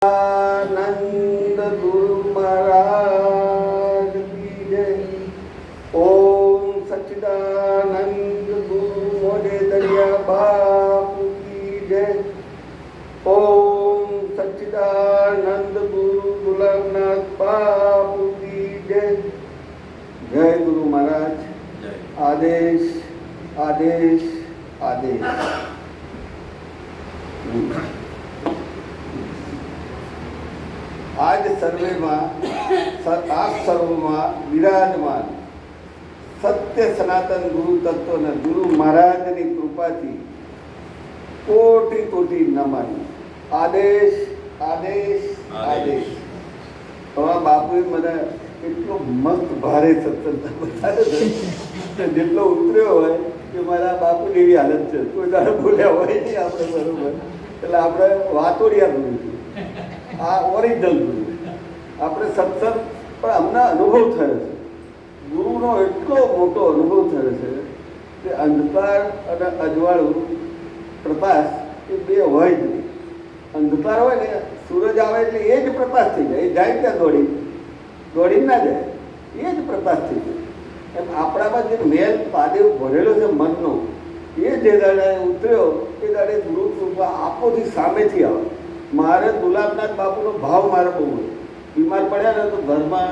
आनंद गुरु महाराज की जय। ओम सच्चिदानंद गुरु मोरे दरिया बापू की जय। ओम सच्चिदानंद गुरु गुलाबनाथ बापू की जय। जय गुरु महाराज। आदेश आदेश आदेश। आज सर्वेમાં આપ સર્વમાં વિરાજમાન સત્ય સનાતન ગુરુ તત્વના ગુરુ મહારાજની કૃપાથી કોટી કોટી નમન। આદેશ આદેશ આદેશ। તમારા બાપુએ મને એટલો મસ્ત ભારે સત્સંગ બતાવ્યો છે જેટલો ઉતર્યો હોય કે મારા બાપુની એવી હાલત છે, કોઈ દાડો બોલ્યા હોય નહીં આપણે બરોબર, એટલે આપણે વાતોડિયા બોલ્યું આ ઓરિજિનલ ગુરુ આપણે સત્સંગ પણ અમને અનુભવ થયો છે, ગુરુનો એટલો મોટો અનુભવ થયો છે કે અંધકાર અને અજવાળું પ્રકાશ એ બે હોય જ નહીં। અંધકાર હોય ને સૂરજ આવે એટલે એ જ પ્રકાશ થઈ જાય, એ જાય ત્યાં દોડી ના જાય, એ જ પ્રકાશ થઈ જાય। એમ આપણામાં જે મેલ પાદેવ ભરેલો છે મનનો, એ જે દાડે ઉતર્યો એ દાડે ગુરુ કૃપા આપોથી સામેથી આવે। મારે ગુલાબનાથ બાપુનો ભાવ મારે બહુ હોય, બીમાર પડ્યા ને તો ઘરમાં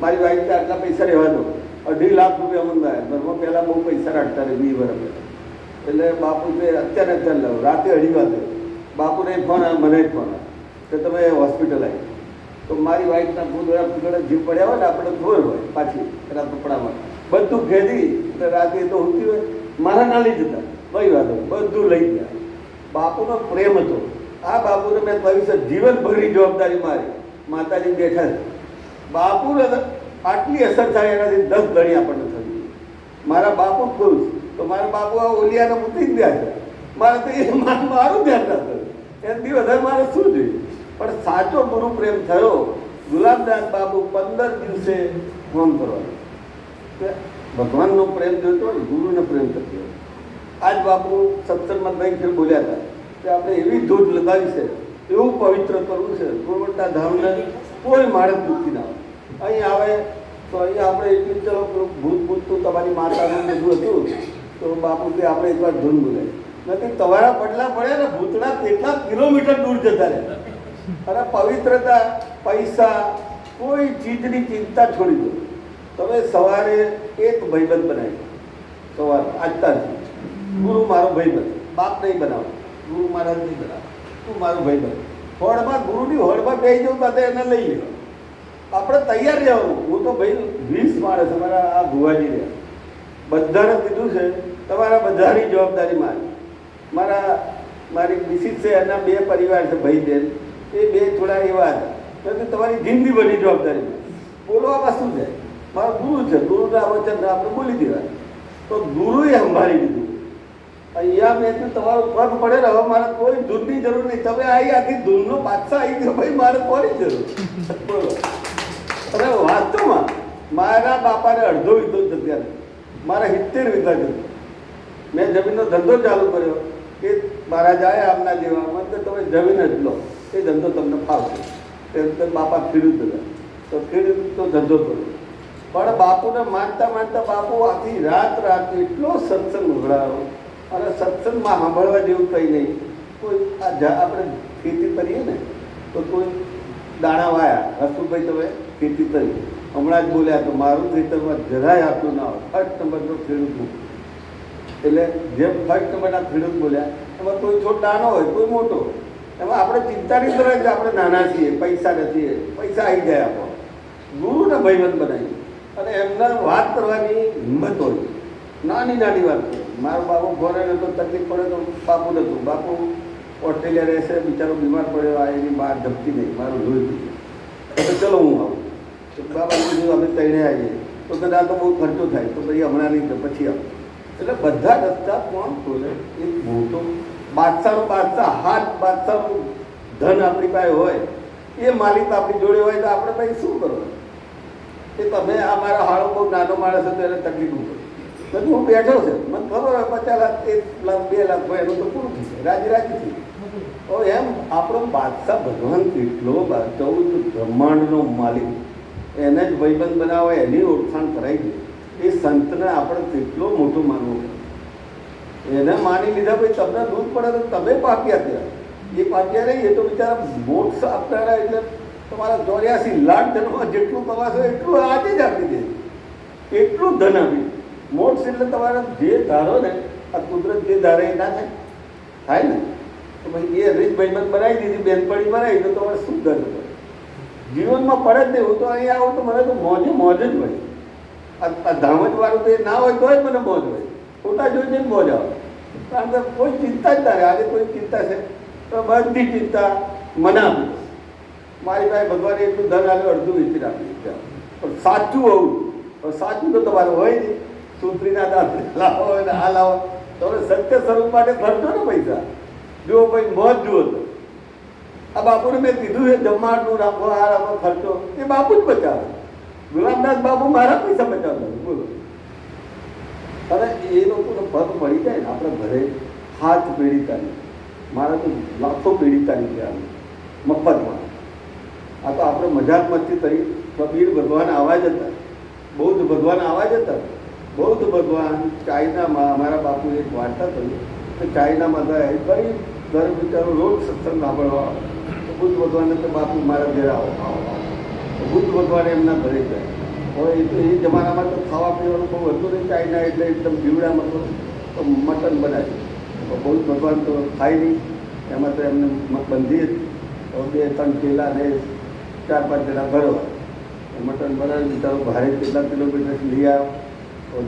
મારી વાઈફને આટલા પૈસા રહેવા દો, 2.5 લાખ રૂપિયા મંગાયા ઘરમાં, પહેલાં બહુ પૈસા રાખતા રહે 20 વર્ષ પહેલાં, એટલે બાપુ કે અત્યારે લાવો, રાતે 2:30 વાગે બાપુને ફોન આવે, મને ફોન આવે કે તમે હોસ્પિટલ આવી, તો મારી વાઈફના ફૂદડા ફૂદડા જે પડ્યા હોય ને આપણે ધોર હોય પાછી એના કપડામાં બધું ખેદી, એટલે રાતે તો ઉઠતી હોય મારા ના લઈ જતા, કઈ વાંધો બધું લઈ ગયા। બાપુનો પ્રેમ હતો। આ બાપુને મેં કહ્યું છે જીવનભરની જવાબદારી મારી, માતાજી બેઠા છે, બાપુને આટલી અસર થાય એનાથી 10 ગણી આપણને થયું। મારા બાપુ ખુશ તો મારા બાપુ આ ઓલિયાને મૂકી જ ગયા છે, મારે તો એ મારું ધ્યાન રાખે, એનાથી વધારે મારે શું જોઈએ। પણ સાચો ગુરુ પ્રેમ થયો। ગુલાબનાથ બાપુ 15 દિવસે ફોન કરવાનો, ભગવાનનો પ્રેમ જોઈતો હોય, ગુરુનો પ્રેમ થતો હોય। આજ બાપુ સત્સંગમાં કંઈ ફેર બોલ્યા હતા કે આપણે એવી ધૂળ લગાવી છે, એવું પવિત્ર કરવું છે, ગોળવટા ધામને કોઈ માણસ દુઃખી ના આવે। અહીં આવે તો અહીંયા આપણે એટલી ચલો ભૂત તો તમારી માતાનું બધું હતું, તો બાપુ કે આપણે એકવાર ધૂન બોલાય નથી, તમારા પડલા પડ્યા ને ભૂતડા કેટલા કિલોમીટર દૂર જતા રહે। અને પવિત્રતા પૈસા કોઈ ચીજની ચિંતા છોડી દો, તમે સવારે એક ભાઈબંધ બનાવી, સવારે આજતા જ ગુરુ મારો ભાઈબંધ, બાપ નહીં બનાવો, ગુરુ મહારાજ નહીં બનાવો, તું મારો ભાઈબંધ, હોળમાં ગુરુની હોળમાં બેસી જવું તો એને લઈ લેવા, આપણે તૈયાર રહેવાનું। હું તો ભાઈ 20 માણસ અમારા આ ભુવાજી રહ્યા, બધાને કીધું છે તમારા બધાની જવાબદારી મારી મિસિસ છે, એના 2 પરિવાર છે ભાઈ બહેન, એ 2 થોડા એવા હતા કે તમારી જિંદગી બધી જવાબદારી બોલવામાં શું છે, મારો ગુરુ છે, ગુરુના વચન આપણે બોલી દેવા, તો ગુરુએ સંભાળી દીધું। અહીંયા મેં તો તમારો પગ પડે ને, હવે મારે કોઈ ધૂળની જરૂર નહીં, તમે આવી આખી ધૂળનો પાછા આવી ગયો ભાઈ, મારે કોની જરૂર બોલો। અને વાસ્તવમાં મારા બાપાને અડધો વીઘો જગ્યા નથી, મારા 70 વીઘા જગ્યા। મેં જમીનનો ધંધો ચાલુ કર્યો કે મારા જાય આમના જેવા, મને તમે જમીન જ લો, એ ધંધો તમને ફાવશે। તેમ બાપા ખેડૂત હતા, તો ખેડૂતનો ધંધો કર્યો, પણ બાપુને માનતા માનતા બાપુ આખી રાત એટલો સત્સંગ ઉઘડાયો, અને સત્સંગમાં સાંભળવા જેવું કંઈ નહીં। કોઈ આપણે ખેતી કરીએ ને તો કોઈ દાણા વાયા, હસુભાઈ તમે ખેતી કરી, હમણાં જ બોલ્યા તો મારું ખેતરમાં જરાય આપતું ના હોય, ફર્સ્ટ નંબરનો ખેડૂત હું, એટલે જેમ ફર્સ્ટ નંબરના ખેડૂત બોલ્યા એમાં કોઈ છોડ નાનો હોય કોઈ મોટો, એમાં આપણે ચિંતા નહીં કરે કે આપણે નાના છીએ, પૈસા નથી, પૈસા આવી જાય આપણો। ગુરુને ભાઈબંધ બનાવી અને એમને વાત કરવાની હિંમત હોય, નાની નાની વાત કરે। મારો બાપુ ઘરે તો તકલીફ પડે તો બાપુ નહોતું, બાપુ ઓસ્ટ્રેલિયા રહેશે, બિચારો બીમાર પડ્યો, આ એની બહાર ધપતી નહીં, મારું જોઈ દીધું તો ચલો હું આવું, તો બાબા કીધું અમે તઈને આવીએ, તો કદાચ તો બહુ ખર્ચો થાય, તો ભાઈ હમણાં નહીં તો પછી આવું। એટલે બધા રસ્તા કોણ ખોલે? એક મોટો બાદશાહનો બાદશાહ, હાથ બાદશાહનું ધન આપણી પાસે હોય, એ માલિક આપણી જોડે હોય તો આપણે ભાઈ શું કરવાનું? એ તમે આ મારા હાળો બહુ નાનો માણસ હતો એને તકલીફ પડે, હું બેઠો છે, મને ખબર હોય 50 લાખ 1 લાખ 2 લાખ હોય એનું તો પૂરું થઈ જાય, રાજી રાજી થઈ। હવે એમ આપણો બાદશાહ ભગવાન કેટલો 14 બ્રહ્માંડનો માલિક, એને જ ભાઈબંધ બનાવે, એની ઓળખાણ કરાવી દે. એ સંતને આપણે કેટલો મોટો માનવો પડે. એને માની લીધા પછી તમને દૂધ પડે તો તમે પાપ્યા ત્યાં, એ પાપ્યા નહીં. એ તો બિચારા મોક્ષ આપનારા, એટલે તમારા 84 લાખ જન્મમાં જેટલું કમાશો એટલું આજે જ આપી દે, એટલું ધન આપી. મોક્ષ એટલે તમારે જે ધારો ને, આ કુદરત જે ધારે એ ના થાય ને. તો ભાઈ એ રીત ભાઈબંધ બનાવી દીધી, બેનપણી બનાવી, તો તમારે શું ધન પડે? જીવનમાં પડે જ નહીં. હું તો અહીંયા આવું તો મને તો મોજ જ હોય. આ ધામજ વાળું તો એ ના હોય તોય મને મોજ હોય. ફોટા જોઈને જ મોજ આવે, કારણ કે કોઈ ચિંતા જ ના રહે. આજે કોઈ ચિંતા છે તો બધી ચિંતા મને આપી દે. મારી પાસે ભગવાને એટલું ધન આવ્યું, અડધું વેચી રાખી દીધું. પણ સાચું હોવું, સાચું તો તમારે હોય નહીં. સુત્રીના દાંત લાવો ને આ લાવો, તમે સત્ય સ્વરૂપ માટે ખર્ચો ને પૈસા. જુઓ ભાઈ, મોજ જુઓ તો આ બાપુને મેં કીધું છે જમવાનું રાખો, આ રાખો, ખર્ચો એ બાપુ જ બચાવે. ગુલામદાસ બાપુ મારા પૈસા બચાવતા, બોલો. અને એ લોકોનો પગ મળી જાય ને, આપણે ઘરે હાથ પેઢી તારી, મારા તો લાખો પેઢી તારી ગયા મફતમાં. આ તો આપણે મજાક મસ્તી કરી. કબીર ભગવાન આવા જ હતા, બૌદ્ધ ભગવાન આવા જ હતા. બૌદ્ધ ભગવાન ચાઇનામાં, અમારા બાપુ એક વાર્તા કરી કે ચાઇનામાં ગયા, કઈ ઘર બિચારો રોજ સત્સંગ સાંભળવા. તો બુદ્ધ ભગવાને તો બાપુ મારા ઘરે આવો આવો. તો બુદ્ધ ભગવાને એમના ઘરે ગયા. હવે એ તો એ જમાનામાં તો ખાવા પીવાનું બહુ હતું નહીં. ચાઇના એટલે એકદમ જીવડામાં તો મટન બનાવ્યું. તો બૌદ્ધ ભગવાન તો ખાય નહીં, એમાં તો એમને બંધી હતી. તો 2-3 કેલા ને 4-5 જણા ભરવા. મટન બનાવી બિચારો ભારે કેટલા કિલોમીટર લઈ આવ્યો,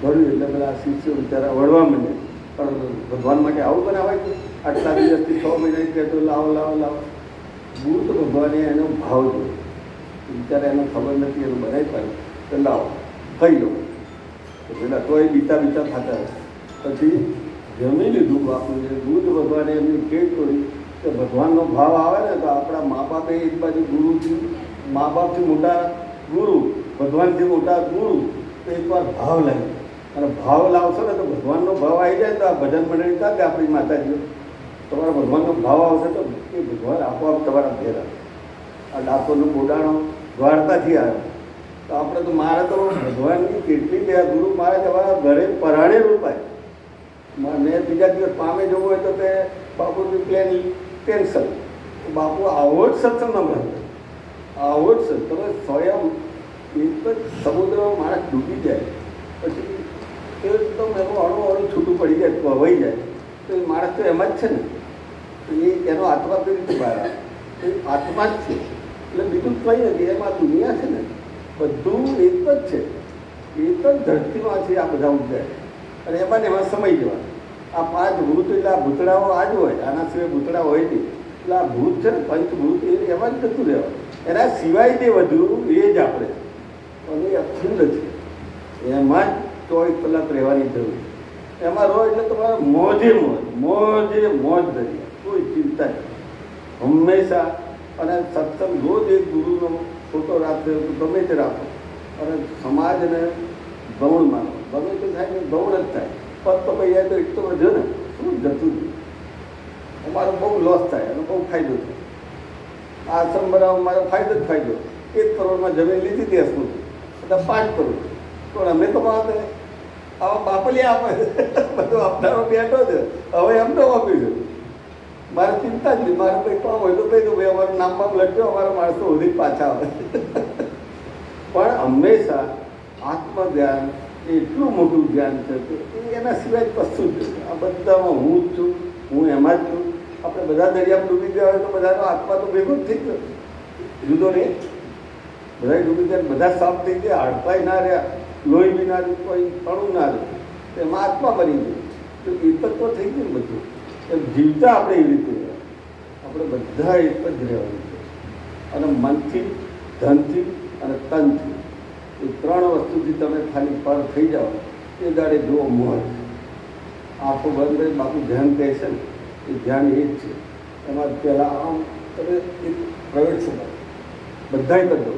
ધર્યું એટલે બધા શિષ્યો બિચારા વળવા માંડે. પણ ભગવાન માટે આવું બનાવાય છે? આટલા દિવસથી 6 મહિના કહેતો લાવો લાવો લાવો. બુદ્ધ ભગવાને એનો ભાવ જોયો. બિચારા એને ખબર નથી, એનું બનાવી પાડ્યું તો લાવો ખાઈ લો. તો પેલા તોય બીતા થતા. પછી જમી લીધું બાપુને. બુદ્ધ ભગવાને એમની કેટ તોડી કે ભગવાનનો ભાવ આવે ને તો આપણા મા બાપે એક બાજુ ગુરુથી, મા બાપથી મોટા ગુરુ, ભગવાનથી મોટા ગુરુ, તો એકવાર ભાવ લાગે. અને ભાવ લાવશો ને તો ભગવાનનો ભાવ આવી જાય તો આ ભજન મંડળી કાં કે આપણી માતાજીઓ તમારા ભગવાનનો ભાવ આવશે તો એ ભગવાન આપોઆપ તમારા ઘેર આવે. આ ડાકોરનું બોડાણો દ્વારકાથી આવ્યો. તો આપણે તો મારે તો ભગવાનની કેટલી બે ગુરુ મારે તમારા ઘરે પરાણે રોપાય. મેં બીજા દિવસ પામે જવું હોય તો તે બાપુની પ્લેન કેન્સલ. બાપુ આવો જ સત્સંગ મળે, આવો જ સત્સંગ. તમે સ્વયં એક જ સમુદ્રમાં માણસ ડૂબી જાય પછી એકદમ એનું અણું છૂટું પડી જાય, વહી જાય, તો એ માણસ તો એમ જ છે ને. તો એનો આત્મા કઈ રીતે બહાર આવે? એ આત્મા જ છે, એટલે બીજું કંઈ નથી. એમાં દુનિયા છે ને, બધું એક જ છે. એક જ ધરતીમાં છે આ બધા ઉદ્યાય. અને એમાં ને એમાં સમય જવા. આ 5 ભૂત એટલે આ ભૂતડાઓ આ જ હોય, આના સિવાય ભૂતડા હોય નહીં. એટલે આ ભૂત છે ને, પંચભૂત, એ એમાં જ જતું રહેવાય. એના સિવાય જે વધુ એ જ આપણે, અને એ અખંડ છે. એમાં જ 24 કલાક રહેવાની જરૂર. એમાં રહો એટલે તમારે મોજે મોજ ધરી, કોઈ ચિંતા નહીં હંમેશા. અને સત્સંગ રોજ એક ગુરુનો ફોટો રાખજો તો ગમે તે રાખો. અને સમાજને ગૌણ માનો, ગમે તે થાય ને ગૌણ જ થાય. પદ તો ભાઈ તો એક તો વધ્યો ને, શું જતું જ. અમારો બહુ લોસ થાય અને બહુ ફાયદો થાય. આ આશ્રમ બનાવવા મારો ફાયદો જ ફાયદો. 1 કરોડમાં જમીન લીધી હતી હસમું, એટલે 5 કરોડ. પણ અમે તો મારે આવા બાપલી આપે બધું આપનારો બેઠો છે. હવે એમ તો આપીશું. મારે ચિંતા જ નહીં. મારે કંઈ કામ હોય તો કહી દઉં ભાઈ અમારું નામ બાપ લખજો, અમારા માણસો સુધી પાછા આવે. પણ હંમેશા આત્મજ્ઞાન એટલું મોટું જ્ઞાન છે કે એના સિવાય કશું જ નથી. આ બધામાં હું જ છું, હું એમાં જ છું. આપણે બધા દરિયામાં ડૂબી ગયા હોય તો બધાનો આત્મા તો ભેગો જ થઈ ગયો, જુદો નહીં. બધા ડૂબી ગયા, બધા સાફ થઈ ગયા, હાડકાઈ ના રહ્યા, લોહી બી ના રહ્યું, કોઈ અણું ના રહ્યું. એમાં આત્મા બની ગયું. તો એકત્વ થઈ ગયું બધું. એમ જીવતા આપણે એવી રીતે આપણે બધા એક જ રહેવાનું છે. અને મનથી, ધનથી અને તનથી, એ 3 વસ્તુથી તમે ખાલી પર થઈ જાઓ. એ દાડે જુઓ મોજ. આંખો બંધ કરી બાપુ ધ્યાન કહે છે ને, એ ધ્યાન એ જ છે. એમાં પહેલાં આમ તમે એક પ્રવેશ કરો, બધાય કરજો.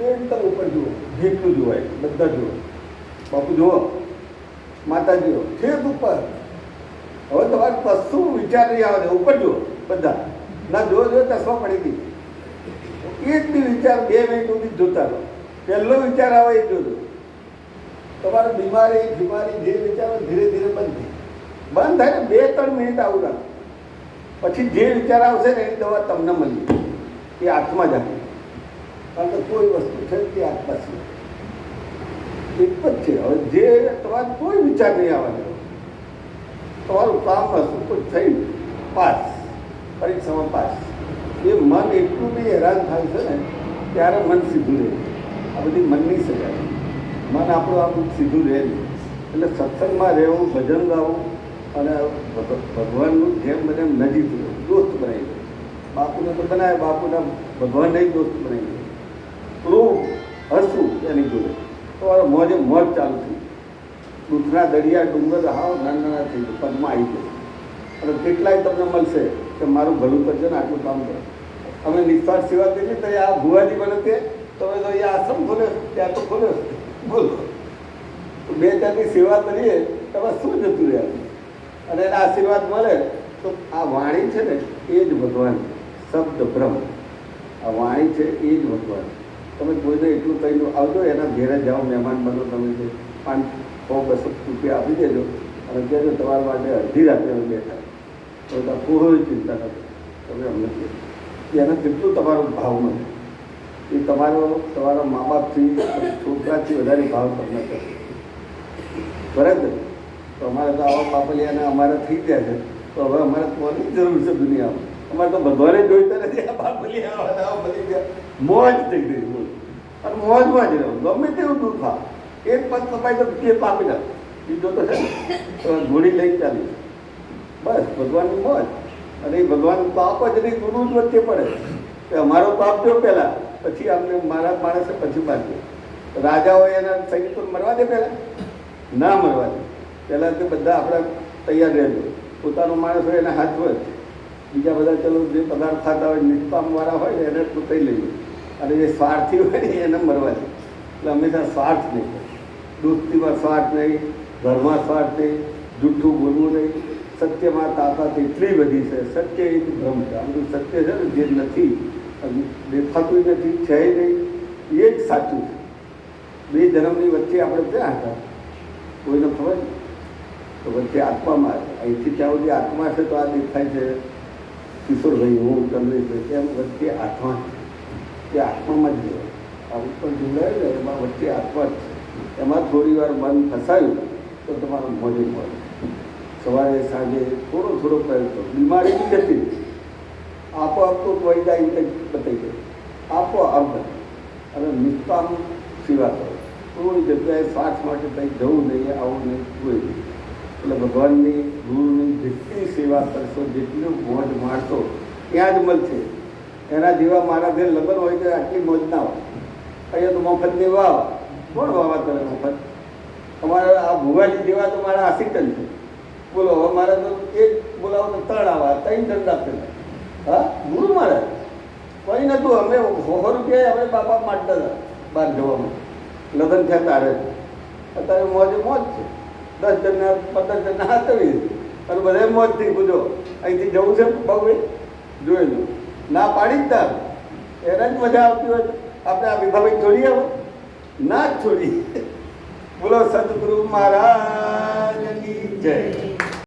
એકદમ ઉપર જુઓ, જેટલું જોવાય બધા જુઓ. બાપુ જુઓ, માતાજીઓ ઠેક ઉપર હવે તમારે કશું વિચાર નહીં આવે ઉપર જુઓ બધા ના જો ચશ્મા પડી ગઈ એક બી વિચાર 2 મિનિટ સુધી જોતા રહો. પહેલો વિચાર આવે એ જોજો. તમારે બીમારી જે વિચારો ધીરે ધીરે બંધ થાય ને 2-3 મિનિટ આવું રાખો. પછી જે વિચાર આવશે ને એની દવા તમને મળી એ આત્મા જ આપે. કારણ કે કોઈ વસ્તુ છે તે આત્મા છે, એક જ છે. હવે જે તમારે કોઈ વિચાર નહીં આવવાનો, તમારું કામ હશું કોઈ થઈ પાસ, પરીક્ષામાં પાસ. એ મન એટલું બી હેરાન થાય છે ને ત્યારે મન સીધું રહે. આ બધી મનની સજા. મન આપણું આમ સીધું રહે નહીં. એટલે સત્સંગમાં રહેવું, ભજન ગાવું અને ભગવાનનું જેમ બને એમ નજીક રહેવું, દોસ્ત બનાવી દે. બાપુને તો બનાવે, બાપુના ભગવાનને દોસ્ત બનાવી દે. થોડું હસવું એની જોડે તમારો મોજે મોજ ચાલુ થઈ. દૂધના દરિયા ડુંગર હાવ નાના થઈ ગયું, પદમાં આવી ગયું. અને કેટલાય તમને મળશે કે મારું ભલું કરજો ને આટલું કામ કરો. અમે નિસ્વાર્થ સેવા કરીએ તો આ ભુવાજી બને તે તમે તો અહીંયા આશ્રમ ખોલ્યો, ત્યાં તો ખોલ્યો, બોલો 2-4ની સેવા કરીએ તમે શું જતું રહ્યા. અને એના આશીર્વાદ મળે તો આ વાણી છે ને એ જ ભગવાન, શબ્દ બ્રહ્મ. આ વાણી છે એ જ ભગવાન. તમે કોઈને એટલું કહીને આવજો, એના ઘેરે જાઓ, મહેમાન બનો. તમે જે 500-200 રૂપિયા આપી દેજો અને કહેજો તમારા માટે અડધી રાત્રે અમે બેઠા, તો કોઈ ચિંતા નથી. તમે અમને એને કેટલું તમારો ભાવ મળે એ તમારા મા બાપથી, છોકરાથી વધારે ભાવ તમને કરશે. બરાબર. તો અમારે તો આવા પાપલિયાને અમારે થઈ ગયા છે, તો હવે અમારે કોની જરૂર છે દુનિયામાં? અમારે તો ભગવાને જોઈતા નથી. આ પાપલિયા બધી ગયા મોજ થઈ ગઈ. બોલ. અને મોજમાં જ રહો, ગમે તેવું દુઃખ આવે. એક પગ કપાય તો કે પાપી નાખ, બીજો તો છે તો ઘોડી લઈ ચાલી. બસ ભગવાનની મોજ. અને એ ભગવાન પાપ જ નહીં, ગુરુ જ વચ્ચે પડે કે અમારો પાપ જો પહેલાં, પછી અમને મારા માણસે પછી બાકી. રાજાઓ એના સૈનિકો મરવા દે પહેલાં? ના મરવા દે. પહેલાં તો બધા આપણે તૈયાર રહેજો. પોતાનો માણસ હોય એને હાથ હોય, બીજા બધા ચલો જે પદાર્થ ખાતા હોય નિષ્કામવાળા હોય ને એને તૂટાઈ લઈએ. અને જે સ્વાર્થી હોય ને એને મરવા દે. એટલે હંમેશા સ્વાર્થ નહીં, દોસ્તીમાં સ્વાર્થ નહીં, ઘરમાં સ્વાર્થ નહીં, જૂઠું બોલવું નહીં. સત્યમાં તાકાત એટલી બધી છે. સત્ય એક ભ્રમ છે. આમ સત્ય છે ને જે નથી, દેખાતું નથી, છે નહીં, એ જ સાચું છે. 2 જન્મની વચ્ચે આપણે ક્યાં હતા કોઈને ખબર નહીં. તો વચ્ચે આત્મામાં અહીંથી ત્યાં સુધી આત્મા છે તો આ દેખાય છે કિશોરભાઈ, હું ચંદ્રેશભાઈ, એમ વચ્ચે આત્મા છે. એ આત્મામાં જ જોવાય. આવું પણ જોડાય ને એમાં વચ્ચે આત્મા જ છે. એમાં થોડી વાર મન ફસાયું તો તમારું મોજે મળે. સવારે સાંજે થોડો પ્રયત્ન, બીમારી બી જતી આપોઆપ તો વહી જાય કંઈક બતાવી દે, આપોઆપ. અને નિષ્કામ સેવા કરો. કોઈ જગ્યાએ સ્વાર્થ માટે કંઈ જવું નહીં, આવું નહીં, કોઈ નહીં. એટલે ભગવાનની ગુરુની જેટલી સેવા કરશો, જેટલું મોજ માણશો ત્યાં જ મળશે. એના જેવા મારા ઘરે લગ્ન હોય તો આટલી મોજ ના હોય. અહીંયા તો મફતની વાવ, કોણ વાવા કરે મફત? અમારા આ ભુવાજી જેવા તો મારા આશીર્વાદ છે. બોલો હવે મારે તો એક બોલાવો તો 3 આવા, 3 દંડ આપેલા. હા, ગુરુ મારે કંઈ નહોતું. અમે 100 રૂપિયા અમે બાપા માંડતા હતા બહાર જવામાં. લગ્ન થયા તારે અત્યારે મોજે મોજ છે. 10 જણના 15 જણના હાથવી અને બધા મોજથી પૂછો અહીંથી જવું છે બાબુભાઈ જોઈ લો. ના પાડી જ તાર એને જ મજા આવતી હોય. આપણે આ વિભાભાઈ છોડી આવો ના જ છોડી. બોલો સદગુરુ મહારાજની જય.